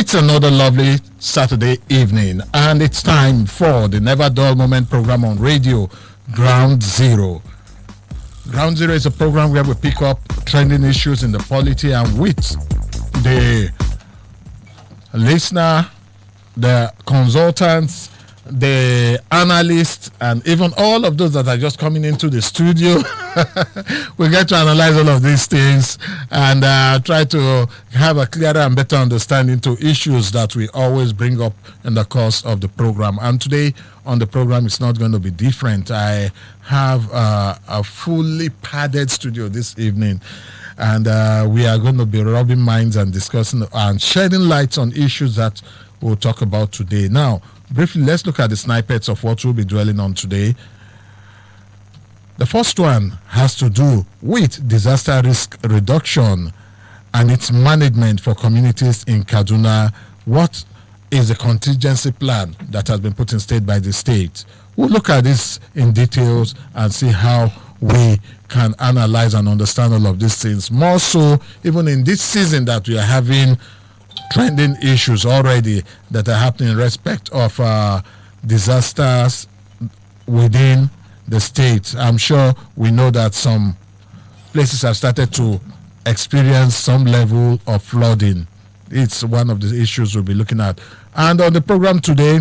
It's another lovely Saturday evening, and it's time for the Never Dull Moment program on radio, Ground Zero. Ground Zero is a program where we pick up trending issues in the polity and with the listener, the consultants, the analysts, and even all of those that are just coming into the studio. We get to analyze all of these things and try to have a clearer and better understanding to issues that we always bring up in the course of the program. And today on the program, it's not going to be different. I have a fully padded studio this evening, and we are going to be rubbing minds and discussing and shedding lights on issues that we'll talk about today. Now, briefly, let's look at the snippets of what we'll be dwelling on today. The first one has to do with disaster risk reduction and its management for communities in Kaduna. What is the contingency plan that has been put in state by the state? We'll look at this in details and see how we can analyze and understand all of these things. More so, even in this season that we are having trending issues already that are happening in respect of disasters within the state. I'm sure we know that some places have started to experience some level of flooding. It's one of the issues we'll be looking at. And on the program today,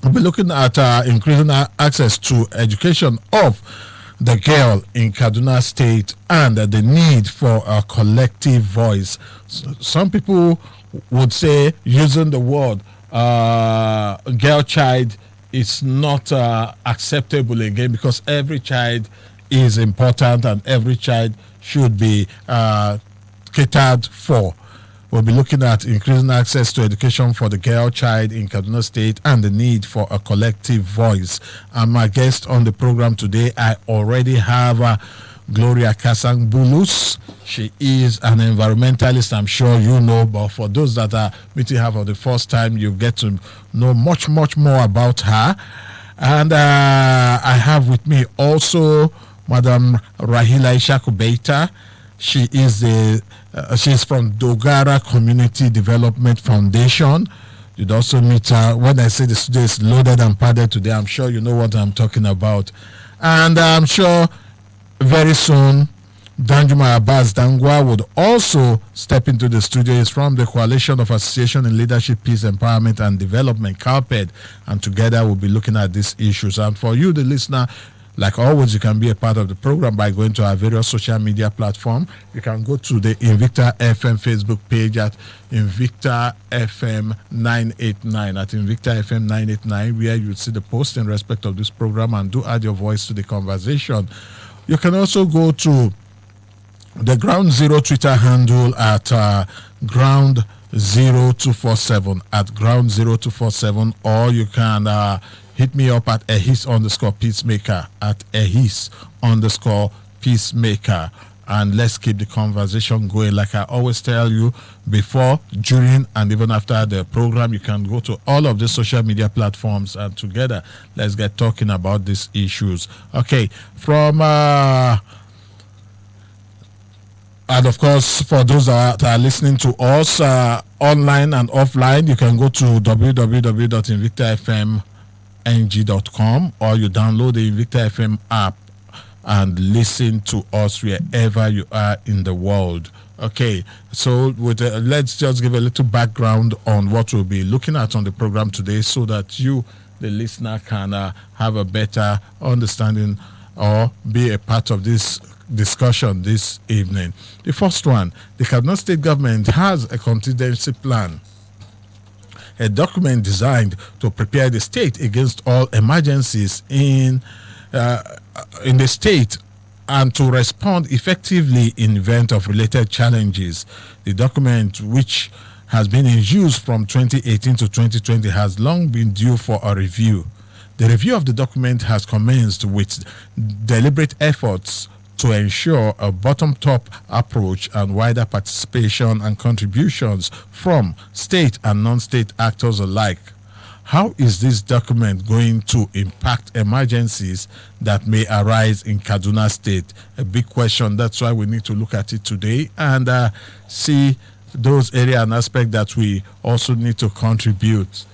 we'll be looking at increasing access to education of the girl in Kaduna State and the need for a collective voice. Some people would say using the word girl child is not acceptable again, because every child is important and every child should be catered for. We'll be looking at increasing access to education for the girl child in Kaduna State and the need for a collective voice. And my guest on the program today, I already have Gloria Kasangbulus. She is an environmentalist, I'm sure you know, but for those that are meeting her for the first time, you get to know much more about her. And I have with me also Madam Rahila Ishakubeita. She is she's from Dogara Community Development Foundation. You'd also meet her. When I say the studio is loaded and padded today, I'm sure you know what I'm talking about. And I'm sure very soon Danjuma Abbas Dangwa would also step into the studio. He's from the Coalition of Association in Leadership, Peace, Empowerment and Development, CALPED, and together we'll be looking at these issues. And for you, the listener, like always, you can be a part of the program by going to our various social media platforms. You can go to the Invicta FM Facebook page at Invicta FM 989, at Invicta FM 989, where you'll see the post in respect of this program and do add your voice to the conversation. You can also go to the Ground Zero Twitter handle at Ground 0247, at Ground 0247, or you can hit me up at ehis_peacemaker, at ehis_peacemaker, and let's keep the conversation going. Like I always tell you, before, during, and even after the program, you can go to all of the social media platforms, and together, let's get talking about these issues. Okay, from and of course, for those that are listening to us online and offline, you can go to www.invictafmng.com, or you download the Invicta FM app and listen to us wherever you are in the world. Okay, so let's just give a little background on what we'll be looking at on the program today, so that you, the listener, can have a better understanding or be a part of this discussion this evening. The first one, the Kaduna State government has a contingency plan, a document designed to prepare the state against all emergencies in the state and to respond effectively in event of related challenges. The document, which has been in use from 2018 to 2020, has long been due for a review. The review of the document has commenced with deliberate efforts to ensure a bottom-top approach and wider participation and contributions from state and non-state actors alike. How is this document going to impact emergencies that may arise in Kaduna State? A big question. That's why we need to look at it today and see those area and aspect that we also need to contribute.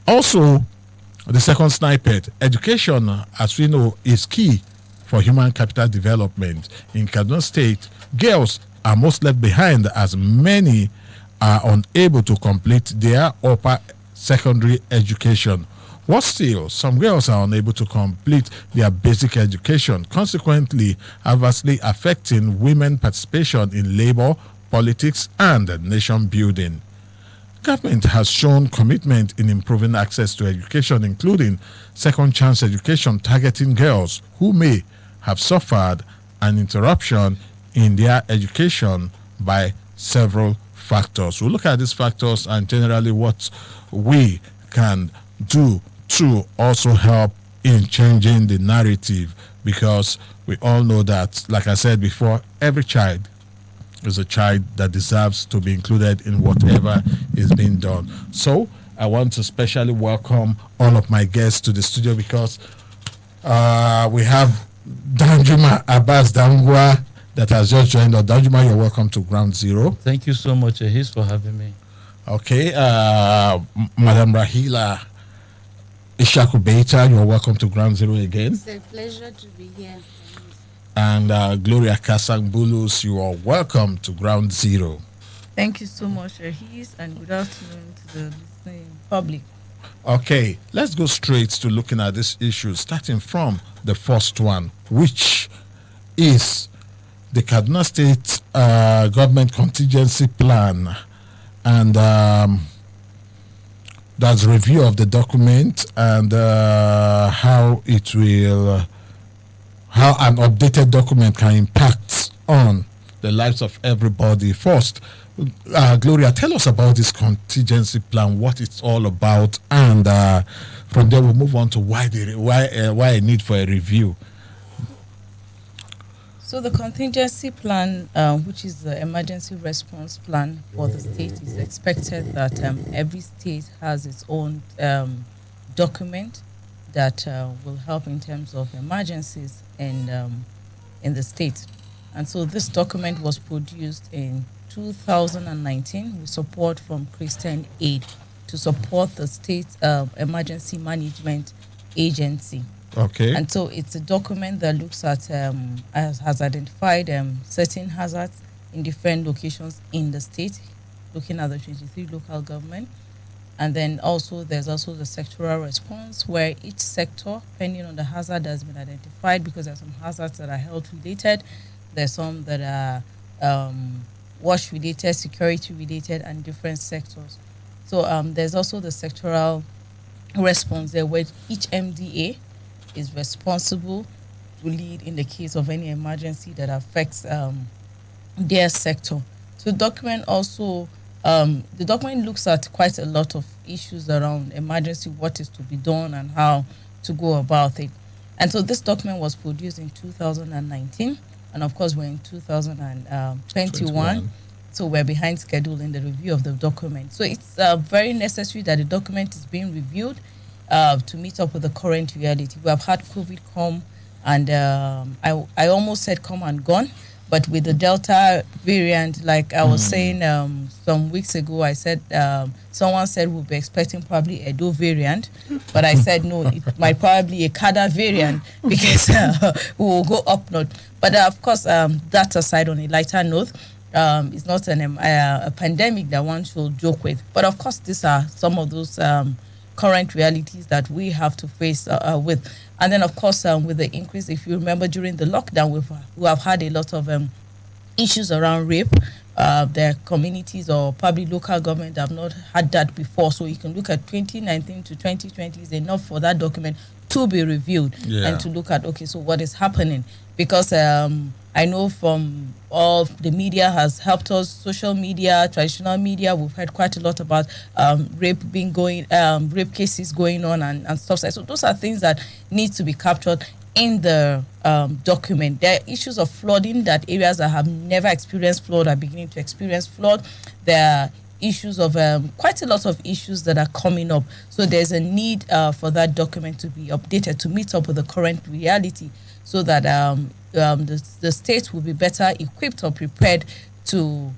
Also, the second snippet, education, as we know, is key for human capital development. In Kaduna State, girls are most left behind as many are unable to complete their upper secondary education. Worse still, some girls are unable to complete their basic education, consequently adversely affecting women participation in labor, politics, and nation building. Government has shown commitment in improving access to education, including second chance education targeting girls who may have suffered an interruption in their education by several factors. We'll look at these factors and generally what we can do to also help in changing the narrative, because we all know that, like I said before, every child is a child that deserves to be included in whatever is being done. So I want to specially welcome all of my guests to the studio because we have Danjuma Abbas Dangwa that has just joined us. Danjuma, you're welcome to Ground Zero. Thank you so much, Ahis, for having me. Okay, Madam Rahila Ishaku Beta, you're welcome to Ground Zero again. It's a pleasure to be here. And Gloria Kasang Bulus, you are welcome to Ground Zero. Thank you so much, Ahis, and good afternoon to the listening public. Okay, let's go straight to looking at this issue, starting from the first one, which is the Kaduna State government contingency plan, and that's review of the document and how it will, how an updated document can impact on the lives of everybody. First, Gloria, tell us about this contingency plan, what it's all about, and from there we'll move on to why a need for a review. So the contingency plan, which is the emergency response plan for the state, is expected that every state has its own document that will help in terms of emergencies in the state. And so this document was produced in 2019 with support from Christian Aid to support the state emergency management agency. Okay. And so it's a document that looks at, has identified certain hazards in different locations in the state, looking at the 23 local government. And then also there's also the sectoral response, where each sector, depending on the hazard that has been identified, because there's some hazards that are health related, there's some that are wash related, security related, and different sectors. So there's also the sectoral response there, where each MDA is responsible to lead in the case of any emergency that affects their sector. So the document also, the document looks at quite a lot of issues around emergency, what is to be done and how to go about it. And so this document was produced in 2019, and of course we're in 2021. So we're behind schedule in the review of the document. So it's very necessary that the document is being reviewed to meet up with the current reality. We have had COVID come, and I almost said come and gone, but with the Delta variant, like I was saying some weeks ago, I said, someone said we'll be expecting probably a Edo variant, but I said no, it might probably be a Kada variant because we will go up north. But of course, that aside, on a lighter note, it's not a pandemic that one should joke with. But of course, these are some of those current realities that we have to face with. And then, of course, with the increase, if you remember, during the lockdown, we have had a lot of issues around rape. There are communities or probably local government that have not had that before. So you can look at 2019 to 2020 is enough for that document to be reviewed and to look at, okay, so what is happening? Because I know from all the media has helped us, social media, traditional media, we've heard quite a lot about rape cases going on and stuff. So those are things that need to be captured in the document. There are issues of flooding, that areas that have never experienced flood are beginning to experience flood. There are issues of quite a lot of issues that are coming up. So there's a need for that document to be updated to meet up with the current reality, so that the states will be better equipped or prepared to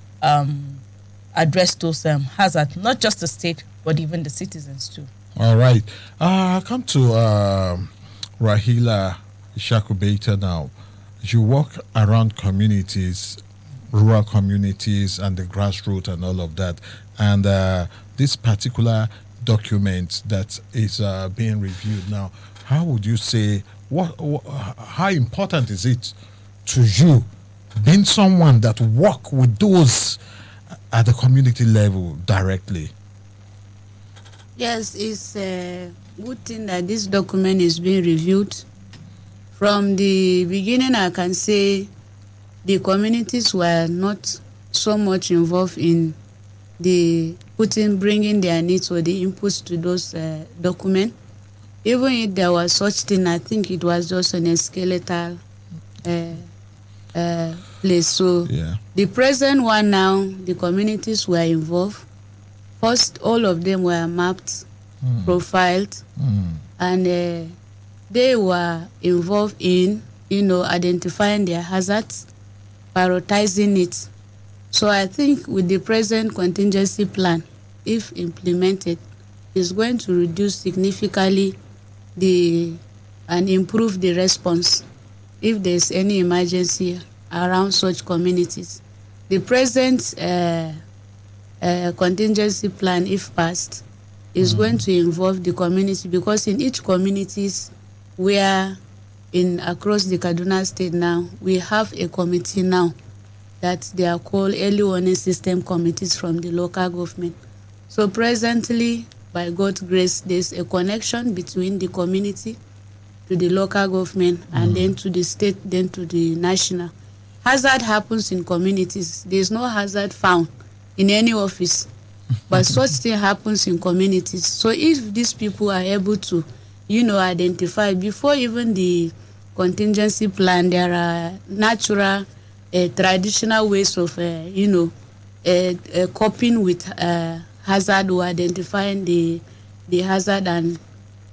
address those hazards, not just the state, but even the citizens too. All right. I come to Rahila Shakubeta now. You work around communities, rural communities, and the grassroots and all of that. And this particular document that is being reviewed now, how would you say, how important is it to you, being someone that work with those at the community level directly? Yes, it's a good thing that this document is being reviewed. From the beginning, I can say the communities were not so much involved in bringing their needs or the inputs to those documents. Even if there was such thing, I think it was just on a skeletal place. So the present one now, the communities were involved. First, all of them were mapped, profiled, and they were involved in, identifying their hazards, prioritizing it. So I think with the present contingency plan, if implemented, is going to reduce significantly and improve the response if there's any emergency around such communities. The present contingency plan, if passed, is going to involve the community, because in each communities where across the Kaduna State now, we have a committee now that they are called early warning system committees from the local government. So presently, by God's grace, there's a connection between the community to the local government and then to the state, then to the national. Hazard happens in communities. There's no hazard found in any office, but such thing happens in communities. So if these people are able to, identify before even the contingency plan, there are natural, traditional ways of, coping with hazard or identifying the hazard.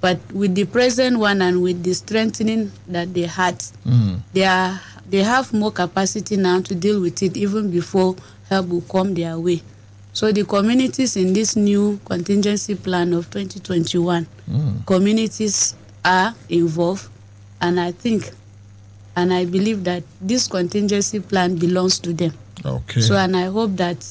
But with the present one and with the strengthening that they had, they have more capacity now to deal with it even before help will come their way. So the communities in this new contingency plan of 2021, communities are involved, and I think and I believe that this contingency plan belongs to them. Okay. So, and I hope that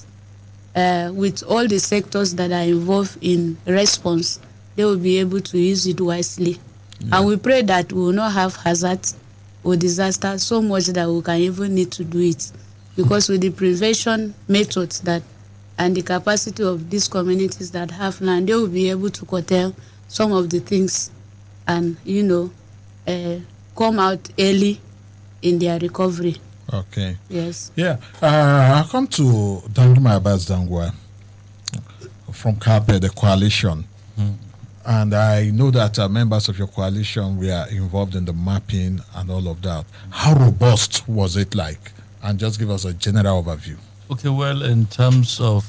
with all the sectors that are involved in response, they will be able to use it wisely. Yeah. And we pray that we will not have hazards or disasters so much that we can even need to do it. Because with the prevention methods that and the capacity of these communities that have land, they will be able to curtail some of the things and, come out early in their recovery. Okay. Yes. Yeah. I'll come to Danguma Abbas Dangwa from CAPE, the coalition. And I know that members of your coalition were involved in the mapping and all of that. How robust was it like? And just give us a general overview. Okay, well, in terms of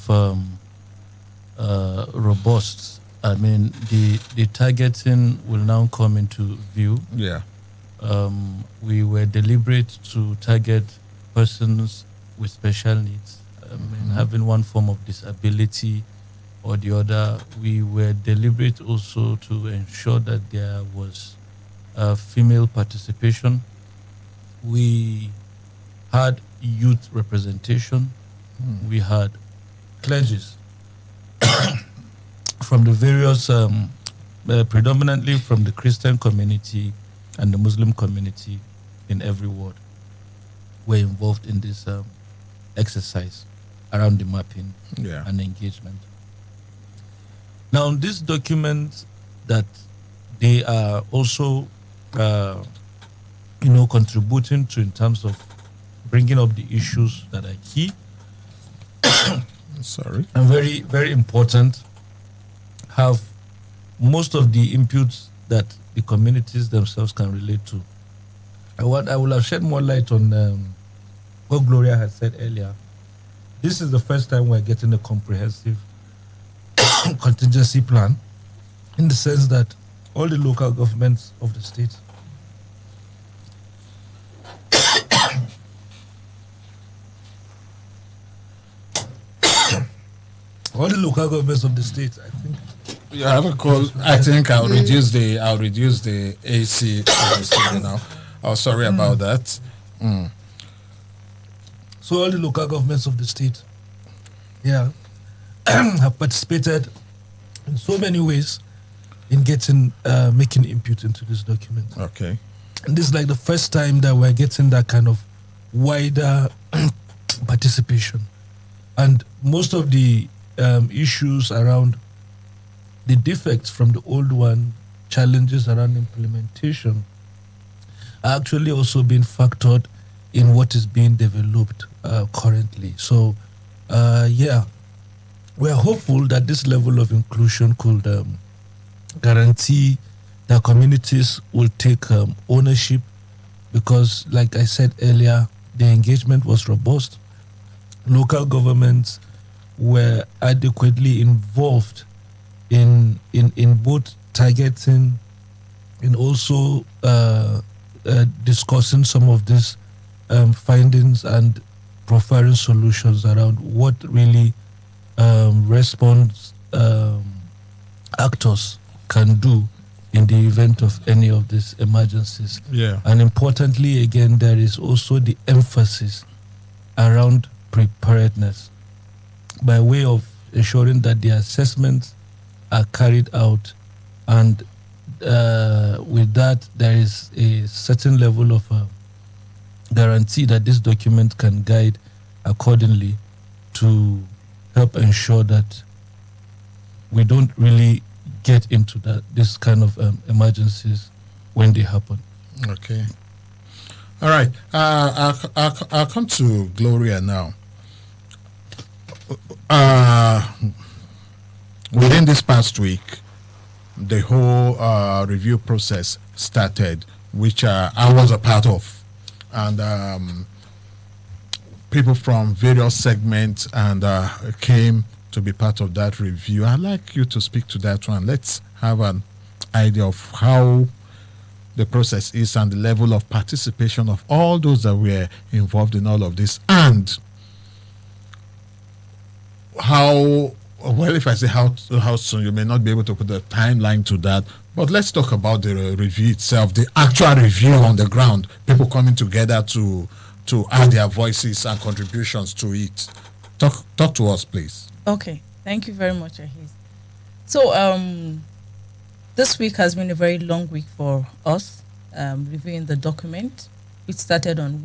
robust, I mean, the targeting will now come into view. Yeah. We were deliberate to target persons with special needs, having one form of disability or the other. We were deliberate also to ensure that there was female participation. We had youth representation. We had clergies from the various, predominantly from the Christian community and the Muslim community in every ward were involved in this exercise around the mapping and engagement. Now, this document that they are also, contributing to in terms of bringing up the issues that are key and very, very important, have most of the inputs that the communities themselves can relate to. I will have shed more light on what Gloria had said earlier. This is the first time we're getting a comprehensive contingency plan, in the sense that all the local governments of the state all the local governments of the state, I think. You have a call. I think I'll reduce the AC of the studio now. Oh, sorry about that. So all the local governments of the state, have participated in so many ways in making input into this document. Okay. And this is like the first time that we're getting that kind of wider participation. And most of the issues around the defects from the old one, challenges around implementation, are actually also being factored in what is being developed currently. So, we're hopeful that this level of inclusion could guarantee that communities will take ownership, because, like I said earlier, the engagement was robust. Local governments were adequately involved in both targeting and also discussing some of these findings and profiling solutions around what really response actors can do in the event of any of these emergencies. Yeah. And importantly, again, there is also the emphasis around preparedness by way of ensuring that the assessments are carried out, and with that, there is a certain level of guarantee that this document can guide accordingly to help ensure that we don't really get into this kind of emergencies when they happen. Okay. All right. I'll come to Gloria now. Within this past week, the whole review process started, which I was a part of, and people from various segments and came to be part of that review. I'd like you to speak to that one. Let's have an idea of how the process is and the level of participation of all those that were involved in all of this, and how, well, if I say how soon, you may not be able to put a timeline to that, but let's talk about the review itself, the actual review on the ground, people coming together to add their voices and contributions to it. Talk to us, please. Okay, thank you very much, Ahiz. So this week has been a very long week for us, reviewing the document. It started on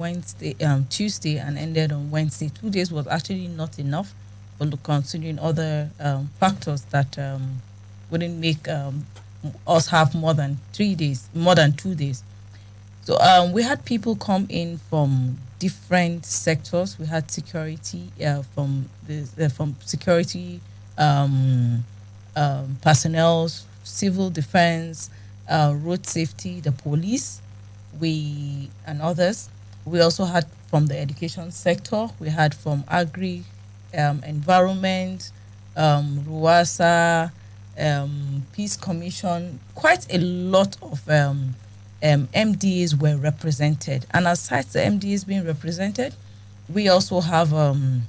Tuesday and ended on Wednesday. 2 days was actually not enough, but considering other factors that wouldn't make us have more than 2 days. So we had people come in from different sectors. We had security from security personnel, civil defense, road safety, the police, and others. We also had from the education sector. We had from agri, environment, RUASA, Peace Commission. Quite a lot of MDAs were represented, and aside the MDAs being represented, we also have some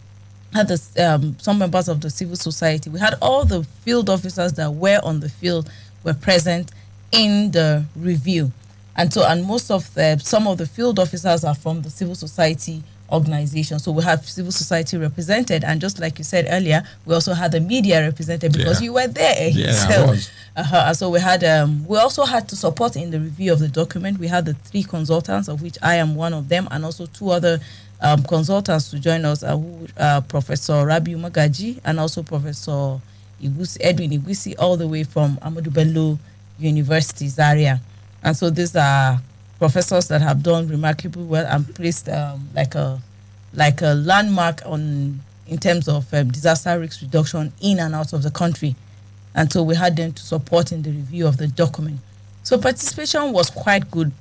members of the civil society. We had all the field officers that were on the field were present in the review, and most of some of the field officers are from the civil society organization. So we have civil society represented, and just like you said earlier, we also had the media represented because you were there. Yeah, So we had we also had to support in the review of the document. We had the 3 consultants, of which I am one of them, and also 2 other consultants to join us, Professor Rabiu Magaji and also Professor Edwin Igusi, all the way from Ahmadu Bello University, Zaria. And so these are professors that have done remarkably well and placed like a landmark in terms of disaster risk reduction in and out of the country. And so we had them to support in the review of the document. So participation was quite good,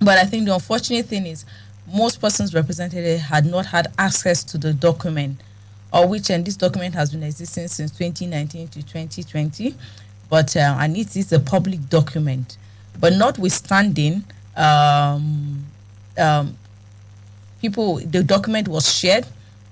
but I think the unfortunate thing is most persons represented had not had access to the document, and this document has been existing since 2019 to 2020, and it is a public document. But notwithstanding, the document was shared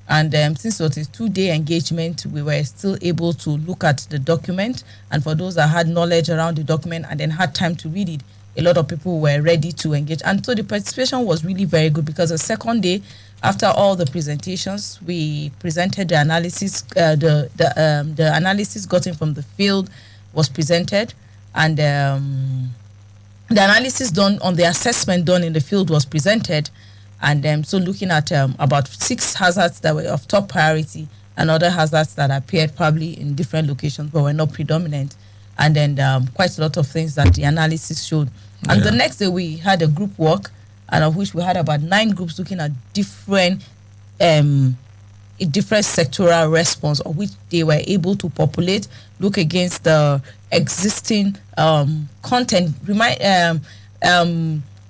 And since it was a 2-day engagement, we were still able to look at the document. And for those that had knowledge around the document and then had time to read it, a lot of people were ready to engage. And so the participation was really very good, because the second day, after all the presentations, we presented the analysis. The analysis gotten from the field was presented, and the analysis done on the assessment done in the field was presented. And so looking at about 6 hazards that were of top priority, and other hazards that appeared probably in different locations but were not predominant, and then quite a lot of things that the analysis showed. And the next day we had a group work, and of which we had about 9 groups looking at different sectoral response, of which they were able to populate, look against the existing content.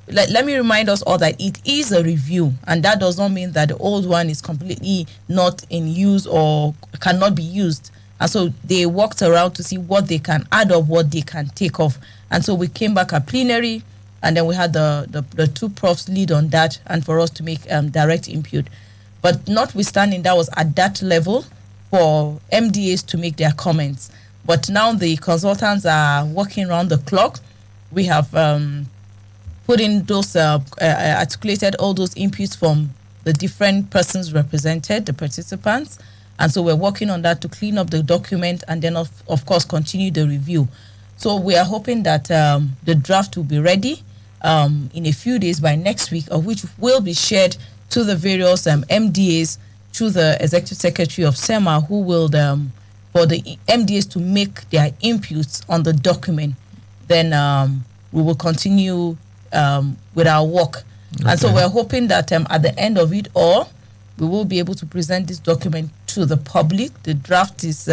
Let me remind us all that it is a review, and that does not mean that the old one is completely not in use or cannot be used. And so they walked around to see what they can add up, what they can take off. And so we came back at plenary, and then we had the 2 profs lead on that, and for us to make direct input. But notwithstanding, that was at that level for MDAs to make their comments. But now the consultants are working around the clock. We have put in those, articulated all those inputs from the different persons represented, the participants. And so we're working on that to clean up the document, and then, of course, continue the review. So we are hoping that the draft will be ready in a few days, by next week, of which will be shared to the various MDAs through the Executive Secretary of SEMA, who will, for the MDAs to make their inputs on the document. Then we will continue with our work. Okay. And so we're hoping that at the end of it all, we will be able to present this document to the public. The draft is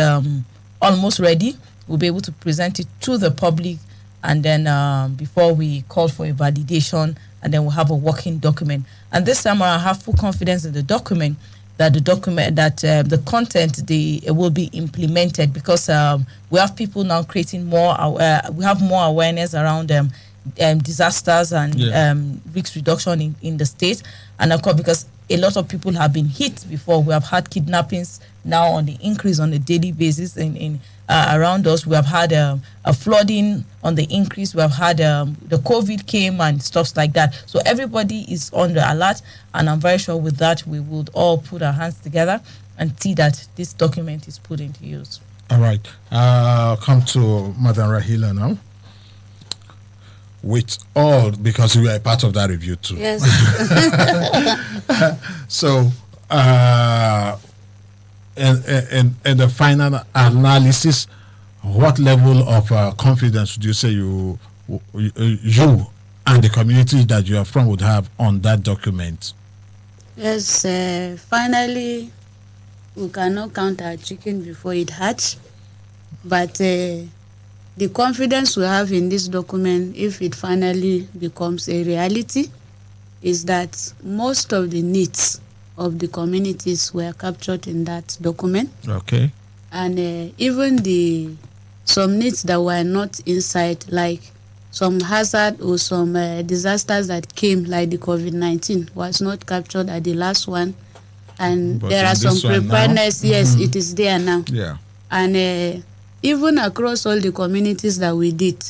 almost ready. We'll be able to present it to the public, and then before we call for a validation, and then we'll have a working document. And this time I have full confidence in the document, that the content will be implemented, because we have people now creating more. We have more awareness around disasters and risk reduction in the state, and of course, because a lot of people have been hit before. We have had kidnappings now on the increase on a daily basis in around us. We have had a flooding on the increase. We have had the COVID came and stuff like that. So everybody is on the alert, and I'm very sure with that we would all put our hands together and see that this document is put into use. All right. Come to Madam Rahila now. With all, because we are a part of that review too. Yes. So, in the final analysis, what level of confidence would you say you and the community that you are from would have on that document? Yes. Finally, we cannot count our chicken before it hatches, but the confidence we have in this document, if it finally becomes a reality, is that most of the needs of the communities were captured in that document. Okay. And even some needs that were not inside, like some hazard or some disasters that came, like the COVID-19, was not captured at the last one. And but there are some preparedness. Yes, it is there now. Yeah. And even across all the communities that we did,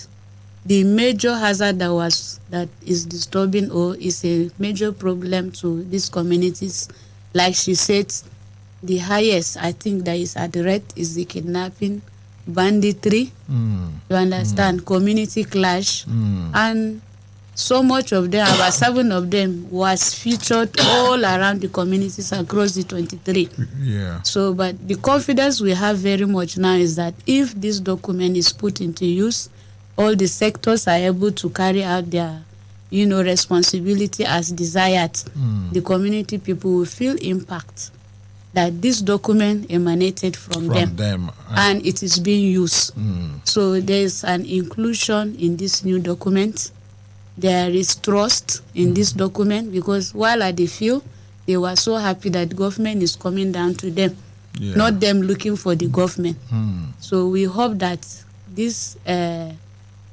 the major hazard that is disturbing or is a major problem to these communities, like she said, the highest I think that is at the rate is the kidnapping, banditry, you understand, community clash, and so much of them, about 7 of them, was featured all around the communities across the 23. Yeah. So, but the confidence we have very much now is that if this document is put into use, all the sectors are able to carry out their, responsibility as desired. The community people will feel impact that this document emanated from them. And it is being used. So there's an inclusion in this new document. There is trust in this document, because while at the field, they were so happy that government is coming down to them, not them looking for the government. So we hope that this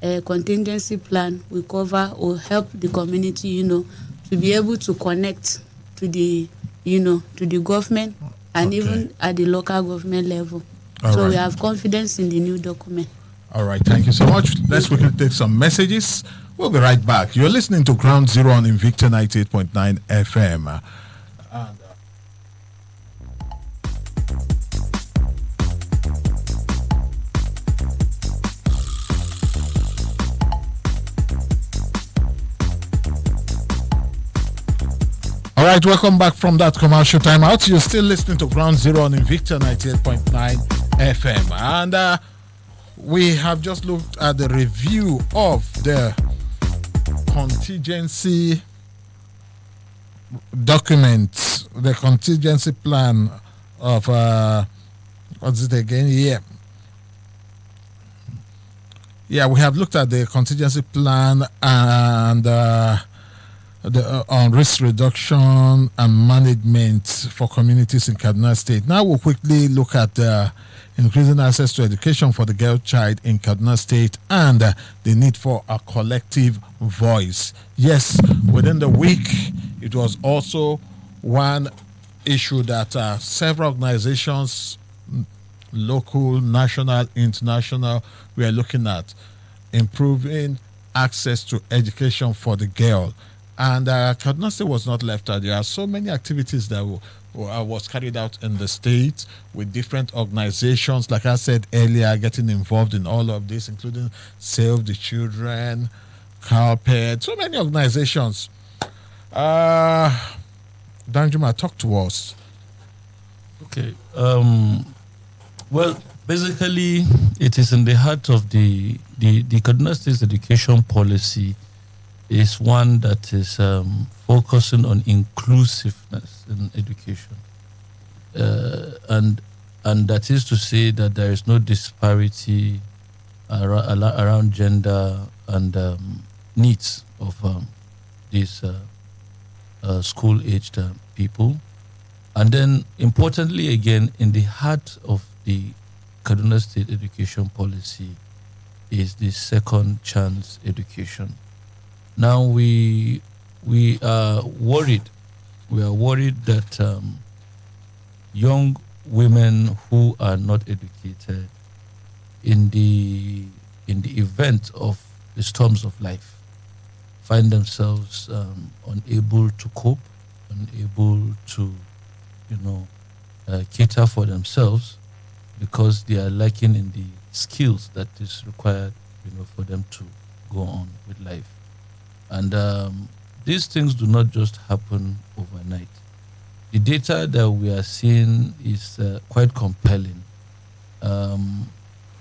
contingency plan will cover or help the community, to be able to connect to the to the government and Okay. even at the local government level. All So we right. have confidence in the new document. All right, thank you so much. Let's quickly take some messages. We'll be right back. You're listening to Ground Zero on Invicta 98.9 FM. All right, welcome back from that commercial timeout. You're still listening to Ground Zero on Invicta 98.9 FM. And we have just looked at the review of the contingency document, the contingency plan of, what's it again? Yeah, we have looked at the contingency plan and on risk reduction and management for communities in Kaduna State. Now we'll quickly look at increasing access to education for the girl child in Kaduna State and the need for a collective voice. Yes, within the week, it was also one issue that several organizations, local, national, international, we are looking at improving access to education for the girl. And Kaduna State was not left out. There are so many activities that was carried out in the state with different organizations, like I said earlier, getting involved in all of this, including Save the Children, Carpet, so many organizations. Danjuma, talk to us. Okay. Well, basically, it is in the heart of the Kaduna State's education policy is one that is focusing on inclusiveness in education, and that is to say that there is no disparity around gender and needs of these school-aged people. And then, importantly, again, in the heart of the Kaduna State education policy is the second chance education. Now we are worried. We are worried that young women who are not educated, in the event of the storms of life, find themselves unable to cope, unable to, cater for themselves because they are lacking in the skills that is required, for them to go on with life. And these things do not just happen overnight. The data that we are seeing is quite compelling.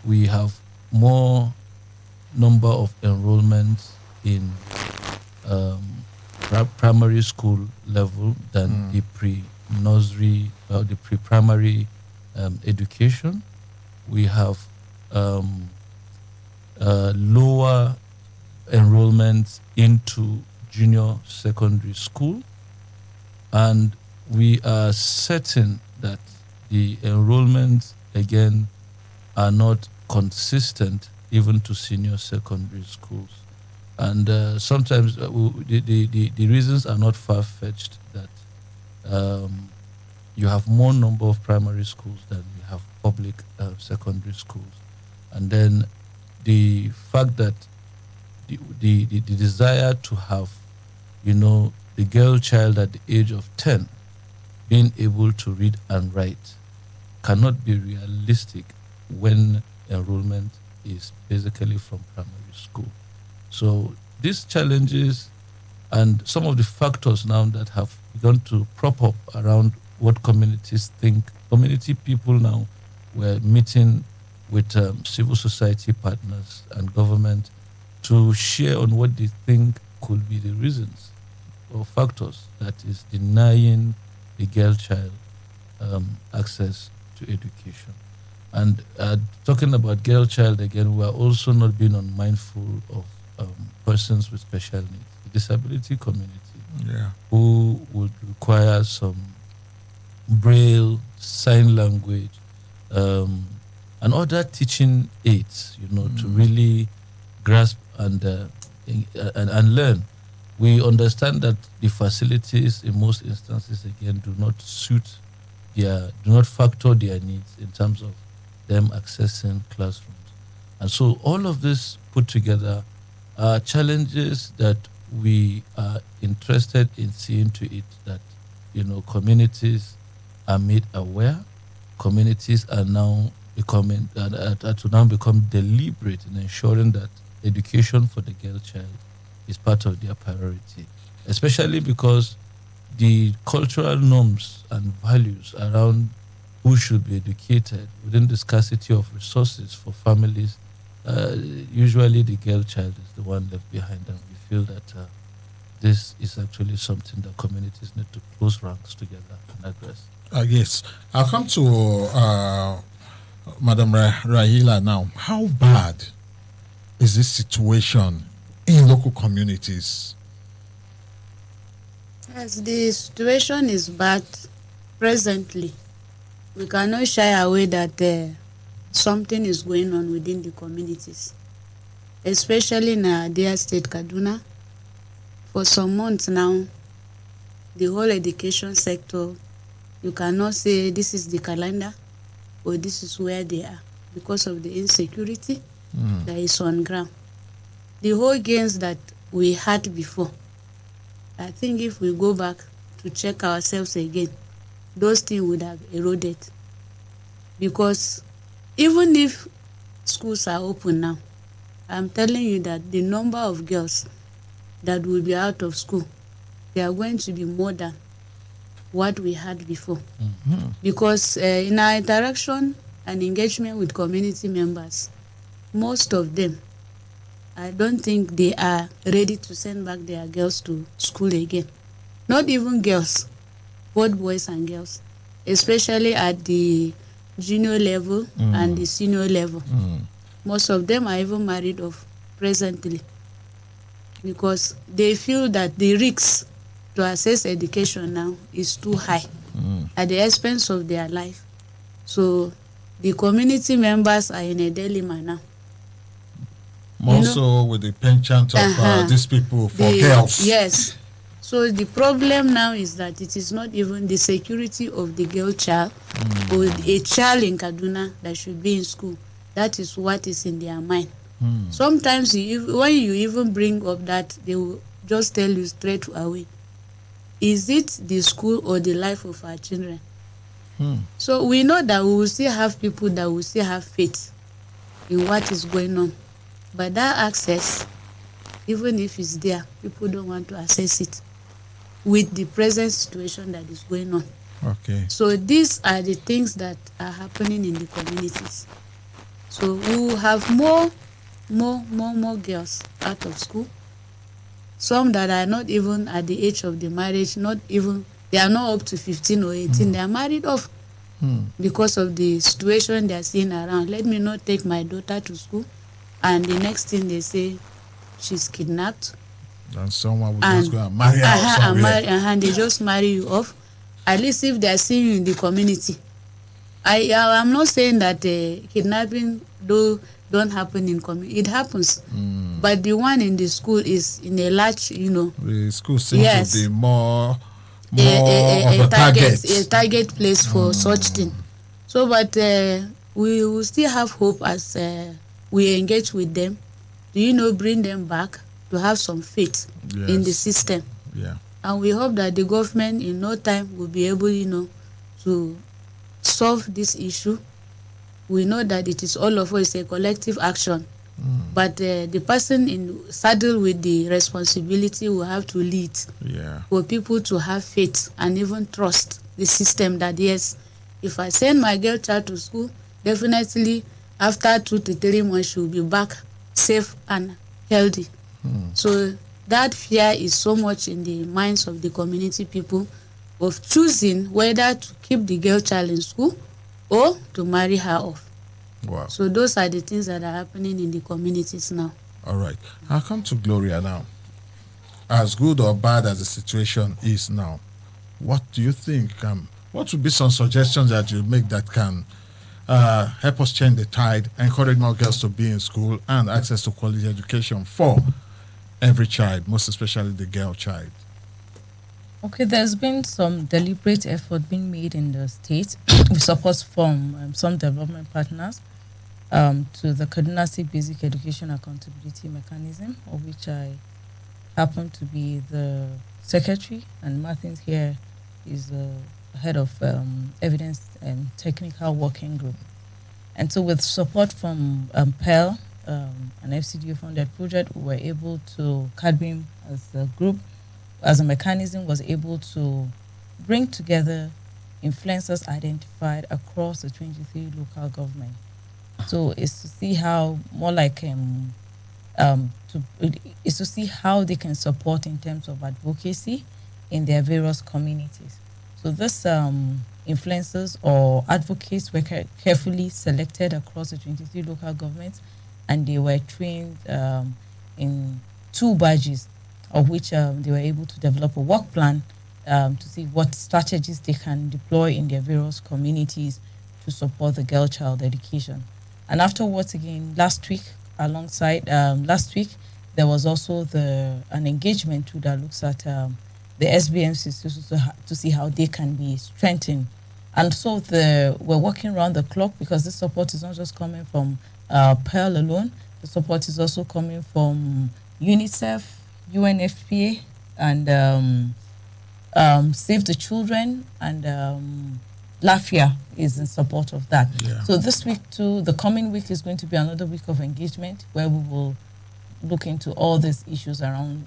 We have more number of enrollments in primary school level than the pre-nursery or the pre-primary education. We have lower enrollment into junior secondary school, and we are certain that the enrollments again are not consistent even to senior secondary schools. And sometimes the reasons are not far-fetched, that you have more number of primary schools than you have public secondary schools. And then the fact that the desire to have, the girl child at the age of 10 being able to read and write cannot be realistic when enrollment is basically from primary school. So these challenges and some of the factors now that have begun to prop up around what communities think. Community people now were meeting with civil society partners and government to share on what they think could be the reasons or factors that is denying a girl child access to education. And talking about girl child again, we are also not being unmindful of persons with special needs, the disability community, who would require some braille, sign language, and other teaching aids, to really grasp and learn We understand that the facilities in most instances again do not factor their needs in terms of them accessing classrooms. And so all of this put together are challenges that we are interested in seeing to it that, communities are made aware, communities are now become deliberate in ensuring that education for the girl child is part of their priority, especially because the cultural norms and values around who should be educated within the scarcity of resources for families, usually the girl child is the one left behind, and we feel that this is actually something that communities need to close ranks together and address. Yes, I'll come to Madam Rahila now. How bad is this situation in local communities? Yes, the situation is bad presently. We cannot shy away that something is going on within the communities, especially in our dear state, Kaduna. For some months now, the whole education sector, you cannot say this is the calendar or this is where they are because of the insecurity that is on ground. The whole gains that we had before, I think if we go back to check ourselves again, those things would have eroded. Because even if schools are open now, I'm telling you that the number of girls that will be out of school, they are going to be more than what we had before. Because in our interaction and engagement with community members, most of them, I don't think they are ready to send back their girls to school again. Not even girls, both boys and girls, especially at the junior level and the senior level. Most of them are even married off presently because they feel that the risks to access education now is too high at the expense of their life. So the community members are in a dilemma now. More so with the penchant of these people for girls. Yes. So the problem now is that it is not even the security of the girl child or a child in Kaduna that should be in school. That is what is in their mind. Sometimes when you even bring up that, they will just tell you straight away, is it the school or the life of our children? So we know that we will still have people that will still have faith in what is going on. But that access, even if it's there, people don't want to access it with the present situation that is going on. Okay. So these are the things that are happening in the communities. So we will have more girls out of school. Some that are not even at the age of the marriage, they are not up to 15 or 18, they are married off because of the situation they are seeing around. Let me not take my daughter to school, and the next thing they say, she's kidnapped. And someone will just go and marry her somewhere. And they just marry you off. At least if they are seeing you in the community. I'm not saying that kidnapping don't happen in community. It happens. But the one in the school is in a large, The school seems to be more of a target place for such thing. So, but we will still have hope as we engage with them. Bring them back to have some faith in the system. Yeah. And we hope that the government in no time will be able, to solve this issue. We know that it is all of us, a collective action. But the person saddled with the responsibility will have to lead for people to have faith and even trust the system that, yes, if I send my girl child to school, definitely after 2 to 3 months, she will be back safe and healthy. So that fear is so much in the minds of the community people of choosing whether to keep the girl child in school or to marry her off. Wow. So those are the things that are happening in the communities now. All right. I'll come to Gloria now. As good or bad as the situation is now, what do you think? What would be some suggestions that you make that can help us change the tide, encourage more girls to be in school and access to quality education for every child, most especially the girl child? Okay, there's been some deliberate effort being made in the state with support from some development partners to the Kaduna State Basic Education Accountability Mechanism, of which I happen to be the secretary, and Martins here is head of evidence and technical working group. And so with support from PEL, an FCDO funded project, we were able to, CADBIM as a group, as a mechanism, was able to bring together influencers identified across the 23 local government. So it's to see how, more like is to see how they can support in terms of advocacy in their various communities. So this influencers or advocates were carefully selected across the 23 local governments, and they were trained in 2 badges, of which they were able to develop a work plan to see what strategies they can deploy in their various communities to support the girl child education. And afterwards, again, last week, there was also an engagement too that looks at the SBMCs to see how they can be strengthened. And so we're working around the clock, because this support is not just coming from PEL alone. The support is also coming from UNICEF, UNFPA, and Save the Children, and LAFIA is in support of that. Yeah. So this week too, the coming week is going to be another week of engagement where we will look into all these issues around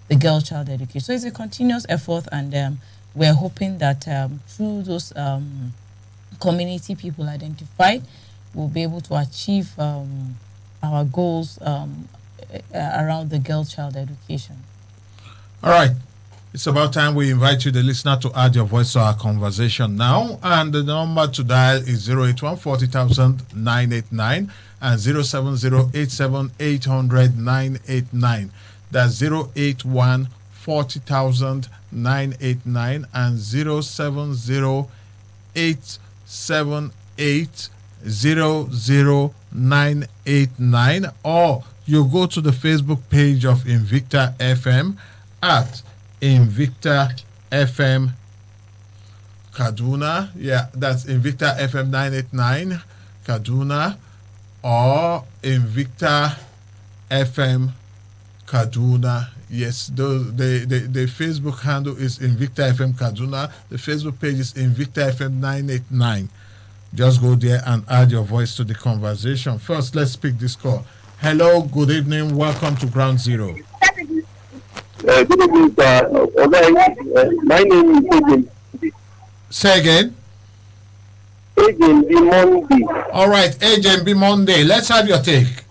the girl child education. So it's a continuous effort, and we're hoping that through those community people identified, we'll be able to achieve our goals around the girl child education. All right. It's about time we invite you, the listener, to add your voice to our conversation now. And the number to dial is 081 989 and 07087800989. That's 081 989 and 07087800989. Or you go to the Facebook page of Invicta FM at Invicta FM Kaduna. Yeah, that's Invicta FM 989 Kaduna, or Invicta FM Kaduna. Yes, the Facebook handle is Invicta FM Kaduna. The Facebook page is Invicta FM 989. Just go there and add your voice to the conversation. First, let's pick this call. Hello, good evening. Welcome to Ground Zero. Good evening, sir. My name is Agent. Say again. Agent B. Monday. All right, Agent B. Monday. Let's have your take.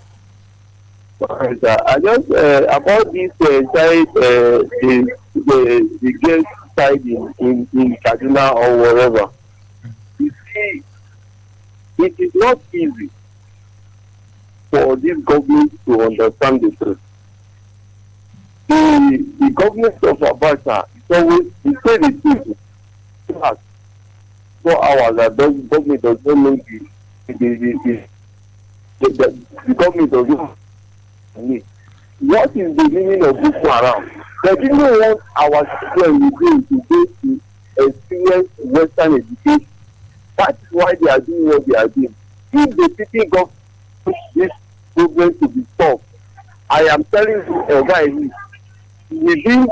Sorry, sir. I just about this side, the guest side in Kaduna or wherever. You see, it is not easy for this government to understand the truth. The government of Abacha is always the same thing. 4 hours that the government does not know the government does not know. What is the meaning of Boko Haram? They didn't want our children to go to experience Western education. That's why they are doing what they are doing. If the city government push this problem to be solved, I am telling you, guys, within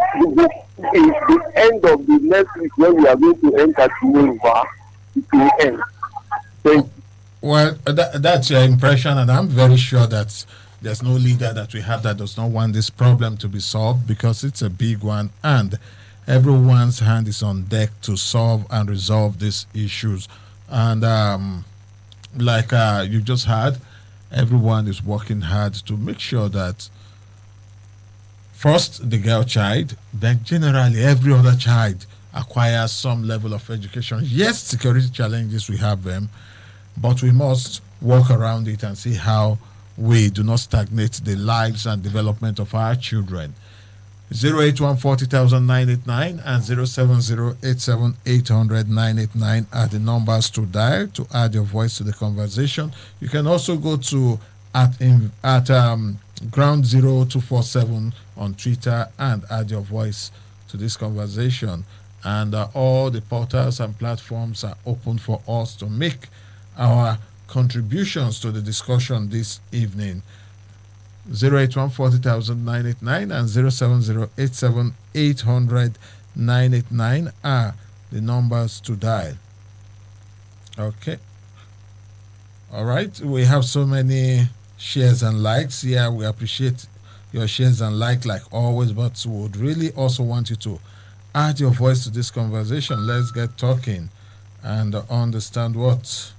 the end of the next week, when we are going to enter tomorrow, it will end. Thank you. Well, that's your impression, and I'm very sure that there's no leader that we have that does not want this problem to be solved, because it's a big one, and everyone's hand is on deck to solve and resolve these issues. And like you just heard, everyone is working hard to make sure that first the girl child, then generally every other child acquires some level of education. Yes, security challenges, we have them, but we must work around it and see how we do not stagnate the lives and development of our children. 081 989 and 07087800989 are the numbers to dial to add your voice to the conversation. You can also go to at Ground Zero 247 on Twitter and add your voice to this conversation. And all the portals and platforms are open for us to make our contributions to the discussion this evening. 081400989 and 07087800989 are the numbers to dial. Okay. All right. We have so many shares and likes. Yeah, we appreciate your shares and like always, but we would really also want you to add your voice to this conversation. Let's get talking and understand what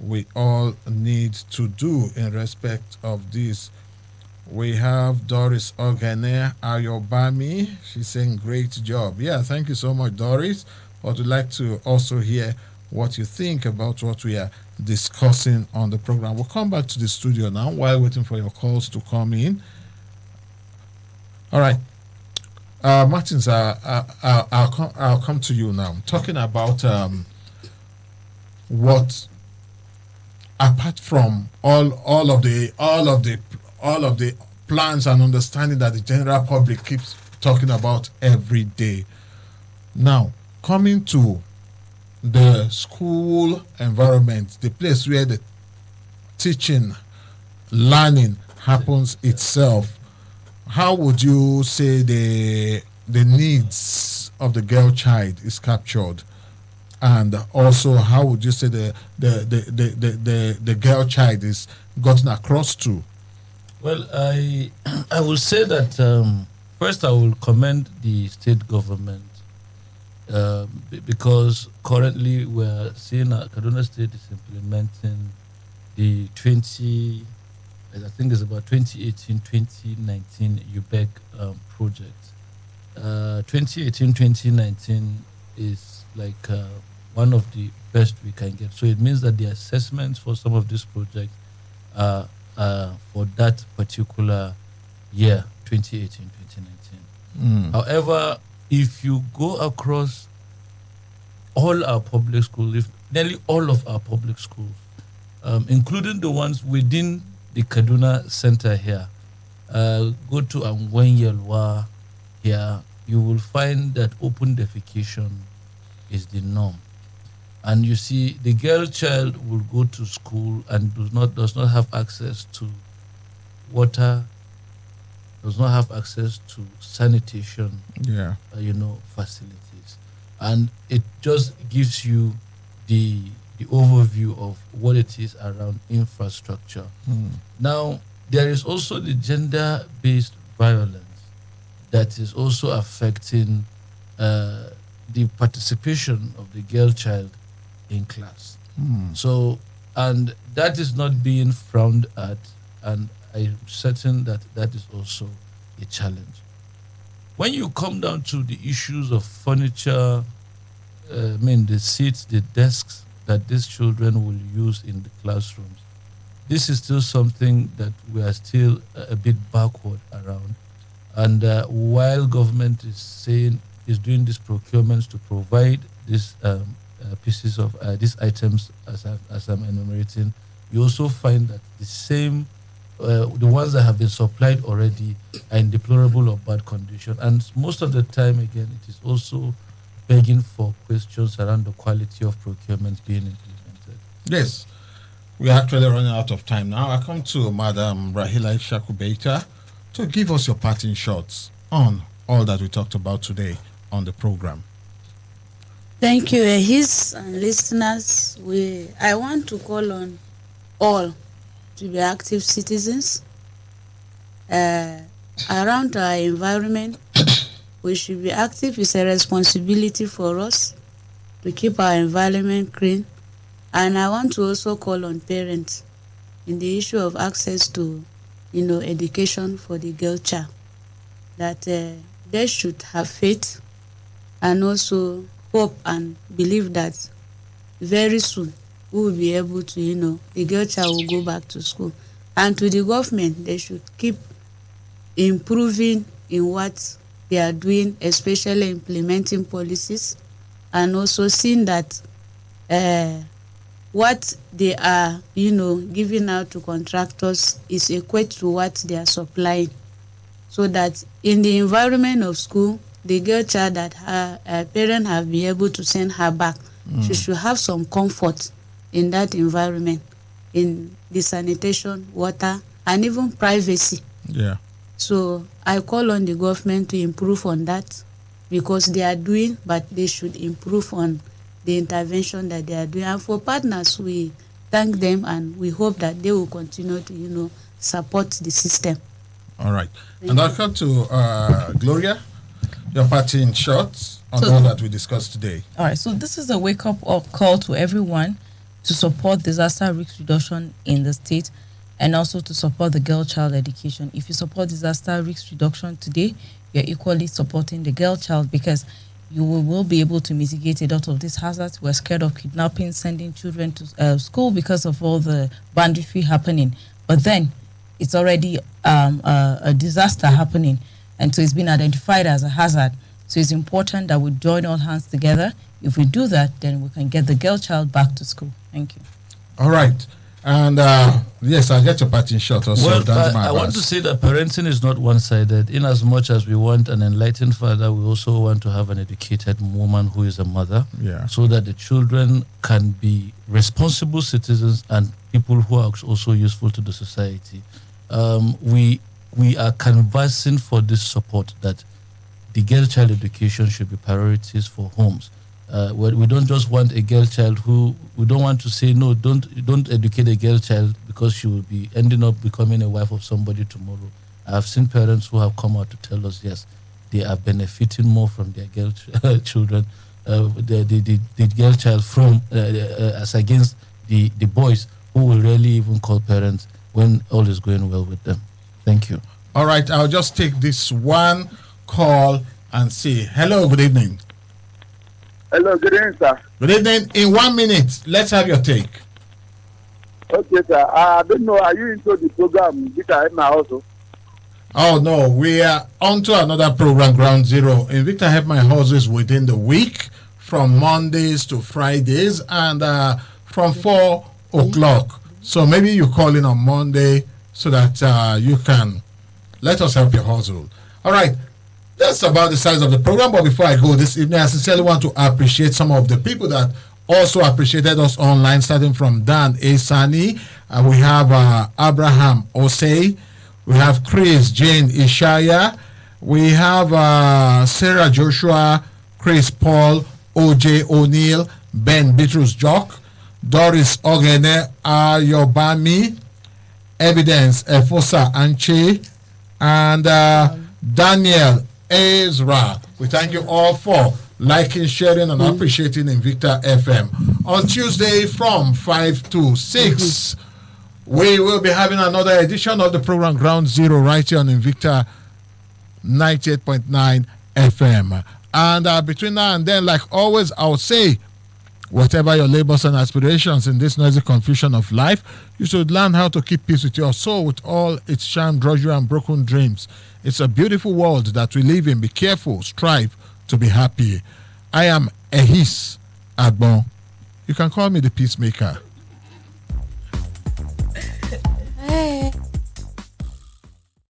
we all need to do in respect of this. We have Doris Ogene Ayobami. She's saying great job. Yeah, thank you so much, Doris. But we'd like to also hear what you think about what we are discussing on the program. We'll come back to the studio now while waiting for your calls to come in. All right. Martins, I'll come to you now. Talking about what, apart from all of the plans and understanding that the general public keeps talking about every day. Now, coming to the school environment, the place where the teaching, learning happens itself, how would you say the needs of the girl child is captured? And also, how would you say the girl child is gotten across to? Well, I will say that first I will commend the state government because currently we're seeing Kaduna State is implementing the 2018-2019 UBEC project. 2018-2019 is like one of the best we can get. So it means that the assessments for some of these projects are for that particular year, 2018-2019. However, if you go across all our public schools, nearly all of our public schools, including the ones within the Kaduna Center here, go to Angwenyelwa here, you will find that open defecation is the norm. And you see, the girl child will go to school and does not have access to water, does not have access to sanitation, facilities, and it just gives you the overview of what it is around infrastructure. Now, there is also the gender-based violence that is also affecting the participation of the girl child in class. So, and that is not being frowned at, and I'm certain that that is also a challenge. When you come down to the issues of furniture, the seats, the desks that these children will use in the classrooms, this is still something that we are still a bit backward around. And while government is doing these procurements to provide these pieces of these items as I'm enumerating, you also find that the same, the ones that have been supplied already are in deplorable or bad condition. And most of the time, again, it is also begging for questions around the quality of procurement being implemented. Yes. We are actually running out of time now. I come to Madam Rahila Shakubeita to give us your parting shots on all that we talked about today on the program. Thank you, his listeners. I want to call on all to be active citizens around our environment. We should be active. It's a responsibility for us to keep our environment clean. And I want to also call on parents in the issue of access to, education for the girl child, that they should have faith and also hope and believe that very soon we will be able to, the girl child will go back to school. And to the government, they should keep improving in what they are doing, especially implementing policies, and also seeing that what they are, giving out to contractors is equate to what they are supplying, so that in the environment of school, the girl child that her parents have been able to send her back, she should have some comfort in that environment, in the sanitation, water, and even privacy. Yeah. So I call on the government to improve on that, because they are doing, but they should improve on the intervention that they are doing. And for partners, we thank them and we hope that they will continue to, support the system. All right. And I'll come to Gloria, your party in short on all that we discussed today. All right, so this is a wake-up call to everyone to support disaster risk reduction in the state, and also to support the girl-child education. If you support disaster risk reduction today, you're equally supporting the girl-child, because you will be able to mitigate a lot of these hazards. We're scared of kidnapping, sending children to school because of all the banditry happening. But then it's already a disaster happening, and so it's been identified as a hazard. So it's important that we join all hands together. If we do that, then we can get the girl-child back to school. Thank you. All right. And yes, I'll get your parting shot also. Well, I want to say that parenting is not one-sided. In as much as we want an enlightened father, we also want to have an educated woman who is a mother, so that the children can be responsible citizens and people who are also useful to the society. We are canvassing for this support, that the girl child education should be priorities for homes. We don't just want a girl child we don't want to say, no, don't educate a girl child because she will be ending up becoming a wife of somebody tomorrow. I have seen parents who have come out to tell us, yes, they are benefiting more from their girl children, the girl child from as against the boys who will rarely even call parents when all is going well with them. Thank you. All right, I'll just take this one call and say, hello, good evening. Hello, good evening, sir. Good evening. In 1 minute, let's have your take. Okay, sir. I don't know, are you into the program Victor Help My Hustle? Oh, no. We are on to another program, Ground Zero. In Victor Help My Hustle is within the week, from Mondays to Fridays, and from 4 o'clock. So maybe you call in on Monday so that you can let us help your hustle. All right. That's about the size of the program. But before I go this evening, I sincerely want to appreciate some of the people that also appreciated us online, starting from Dan Asani. We have Abraham Osei. We have Chris Jane Ishaya. We have Sarah Joshua, Chris Paul, OJ O'Neill, Ben Bitrus Jock, Doris Ogene Ayobami, Evidence Efosa Anche, and Daniel Ezra. We thank you all for liking, sharing, and appreciating Invicta FM. On Tuesday from 5 to 6, we will be having another edition of the program Ground Zero right here on Invicta 98.9 FM. And between now and then, like always, I would say, whatever your labors and aspirations in this noisy confusion of life, you should learn how to keep peace with your soul, with all its sham, drudgery, and broken dreams. It's a beautiful world that we live in. Be careful, strive to be happy. I am Ehis Agbon. You can call me the peacemaker.